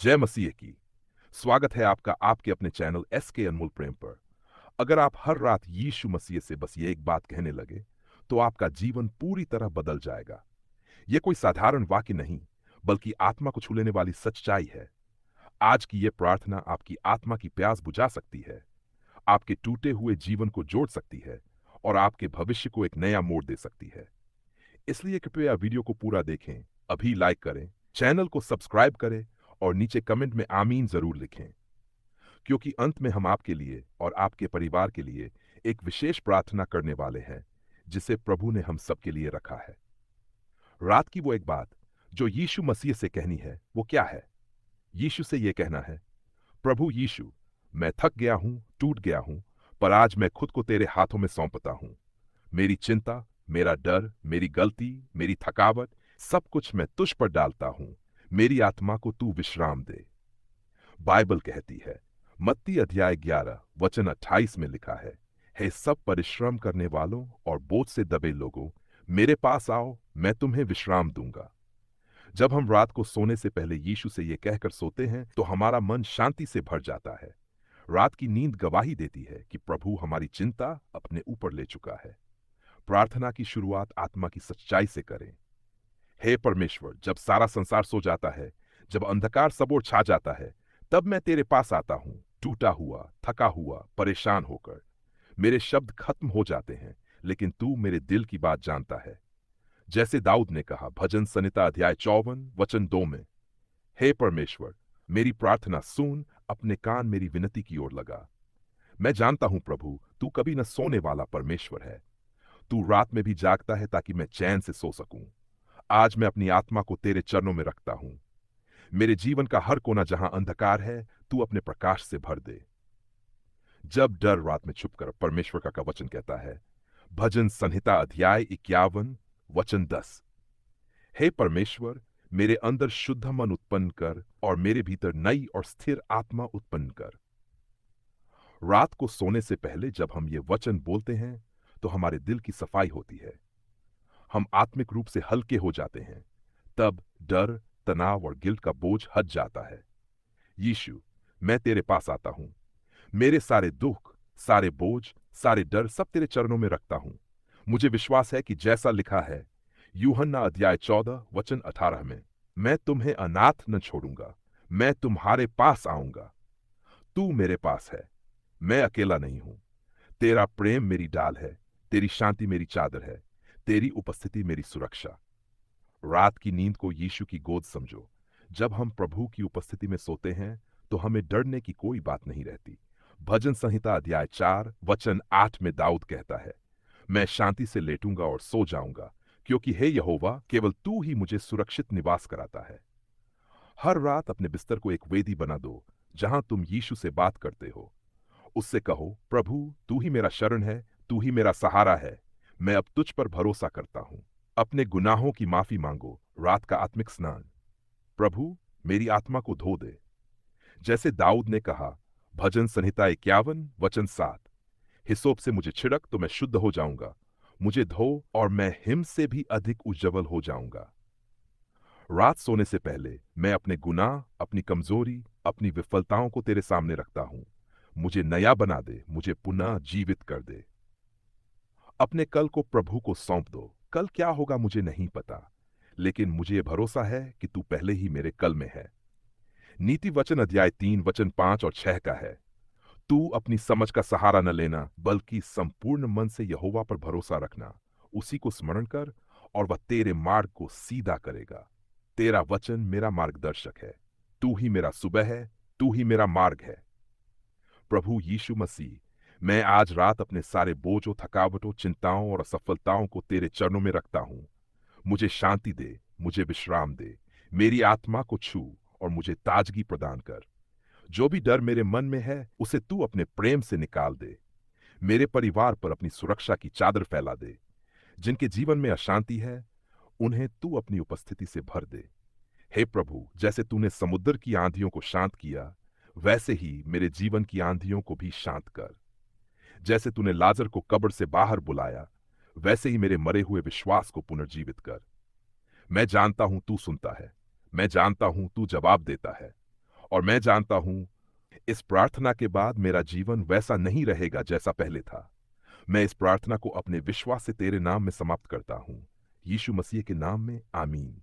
जय मसीह की। स्वागत है आपका आपके अपने चैनल एस के अनमोल प्रेम पर। अगर आप हर रात यीशु मसीह से बस ये एक बात कहने लगे तो आपका जीवन पूरी तरह बदल जाएगा। ये कोई साधारण वाक्य नहीं, बल्कि आत्मा को छू लेने वाली सच्चाई है। आज की ये प्रार्थना आपकी आत्मा की प्यास बुझा सकती है, आपके टूटे हुए जीवन को जोड़ सकती है और आपके भविष्य को एक नया मोड़ दे सकती है। इसलिए कृपया वीडियो को पूरा देखें, अभी लाइक करें, चैनल को सब्सक्राइब करें और नीचे कमेंट में आमीन जरूर लिखें, क्योंकि अंत में हम आपके लिए और आपके परिवार के लिए एक विशेष प्रार्थना करने वाले हैं, जिसे प्रभु ने हम सबके लिए रखा है। रात की वो एक बात जो यीशु मसीह से कहनी है, वो क्या है? यीशु से ये कहना है, प्रभु यीशु, मैं थक गया हूं, टूट गया हूं, पर आज मैं खुद को तेरे हाथों में सौंपता हूं। मेरी चिंता, मेरा डर, मेरी गलती, मेरी थकावट, सब कुछ मैं तुझ पर डालता हूं। मेरी आत्मा को तू विश्राम दे। बाइबल कहती है, मत्ती अध्याय 11 वचन 28 में लिखा है, हे सब परिश्रम करने वालों और बोझ से दबे लोगों, मेरे पास आओ, मैं तुम्हें विश्राम दूंगा। जब हम रात को सोने से पहले यीशु से ये कहकर सोते हैं तो हमारा मन शांति से भर जाता है। रात की नींद गवाही देती है कि प्रभु हमारी चिंता अपने ऊपर ले चुका है। प्रार्थना की शुरुआत आत्मा की सच्चाई से करें। हे परमेश्वर, जब सारा संसार सो जाता है, जब अंधकार सब ओर छा जाता है, तब मैं तेरे पास आता हूं, टूटा हुआ, थका हुआ, परेशान होकर। मेरे शब्द खत्म हो जाते हैं, लेकिन तू मेरे दिल की बात जानता है। जैसे दाऊद ने कहा भजन संहिता अध्याय 54 वचन 2 में, हे परमेश्वर, मेरी प्रार्थना सुन, अपने कान मेरी विनती की ओर लगा। मैं जानता हूं प्रभु, तू कभी न सोने वाला परमेश्वर है। तू रात में भी जागता है ताकि मैं चैन से सो सकूं। आज मैं अपनी आत्मा को तेरे चरणों में रखता हूं। मेरे जीवन का हर कोना जहां अंधकार है, तू अपने प्रकाश से भर दे। जब डर रात में छुपकर परमेश्वर का वचन कहता है, भजन संहिता अध्याय 51 वचन 10, हे परमेश्वर, मेरे अंदर शुद्ध मन उत्पन्न कर और मेरे भीतर नई और स्थिर आत्मा उत्पन्न कर। रात को सोने से पहले जब हम ये वचन बोलते हैं तो हमारे दिल की सफाई होती है। हम आत्मिक रूप से हल्के हो जाते हैं। तब डर, तनाव और गिल्ट का बोझ हट जाता है। यीशु, मैं तेरे पास आता हूं। मेरे सारे दुख, सारे बोझ, सारे डर सब तेरे चरणों में रखता हूं। मुझे विश्वास है कि जैसा लिखा है यूहन्ना अध्याय 14 वचन 18 में, मैं तुम्हें अनाथ न छोड़ूंगा, मैं तुम्हारे पास आऊंगा। तू मेरे पास है, मैं अकेला नहीं हूं। तेरा प्रेम मेरी डाल है, तेरी शांति मेरी चादर है, तेरी उपस्थिति मेरी सुरक्षा। रात की नींद को यीशु की गोद समझो। जब हम प्रभु की उपस्थिति में सोते हैं तो हमें डरने की कोई बात नहीं रहती। भजन संहिता अध्याय 4 वचन 8 में दाऊद कहता है, मैं शांति से लेटूंगा और सो जाऊंगा, क्योंकि हे यहोवा, केवल तू ही मुझे सुरक्षित निवास कराता है। हर रात अपने बिस्तर को एक वेदी बना दो जहां तुम यीशु से बात करते हो। उससे कहो, प्रभु तू ही मेरा शरण है, तू ही मेरा सहारा है, मैं अब तुझ पर भरोसा करता हूं। अपने गुनाहों की माफी मांगो। रात का आत्मिक स्नान, प्रभु मेरी आत्मा को धो दे। जैसे दाऊद ने कहा भजन संहिता 51 वचन 7, हिसोप से मुझे छिड़क तो मैं शुद्ध हो जाऊंगा, मुझे धो और मैं हिम से भी अधिक उज्जवल हो जाऊंगा। रात सोने से पहले मैं अपने गुनाह, अपनी कमजोरी, अपनी विफलताओं को तेरे सामने रखता हूं। मुझे नया बना दे, मुझे पुनः जीवित कर दे। अपने कल को प्रभु को सौंप दो। कल क्या होगा मुझे नहीं पता, लेकिन मुझे यह भरोसा है कि तू पहले ही मेरे कल में है। नीति वचन अध्याय 3 वचन 5 और 6 का है, तू अपनी समझ का सहारा न लेना, बल्कि संपूर्ण मन से यहोवा पर भरोसा रखना। उसी को स्मरण कर और वह तेरे मार्ग को सीधा करेगा। तेरा वचन मेरा मार्गदर्शक है। तू ही मेरा सुबह है, तू ही मेरा मार्ग है। प्रभु यीशु मसीह, मैं आज रात अपने सारे बोझों, थकावटों, चिंताओं और असफलताओं को तेरे चरणों में रखता हूं। मुझे शांति दे, मुझे विश्राम दे, मेरी आत्मा को छू और मुझे ताजगी प्रदान कर। जो भी डर मेरे मन में है उसे तू अपने प्रेम से निकाल दे। मेरे परिवार पर अपनी सुरक्षा की चादर फैला दे। जिनके जीवन में अशांति है उन्हें तू अपनी उपस्थिति से भर दे। हे प्रभु, जैसे तूने समुद्र की आंधियों को शांत किया, वैसे ही मेरे जीवन की आंधियों को भी शांत कर। जैसे तूने लाजर को कब्र से बाहर बुलाया, वैसे ही मेरे मरे हुए विश्वास को पुनर्जीवित कर। मैं जानता हूं तू सुनता है, मैं जानता हूं तू जवाब देता है, और मैं जानता हूं, इस प्रार्थना के बाद मेरा जीवन वैसा नहीं रहेगा जैसा पहले था। मैं इस प्रार्थना को अपने विश्वास से तेरे नाम में समाप्त करता हूं। यीशु मसीह के नाम में, आमीन।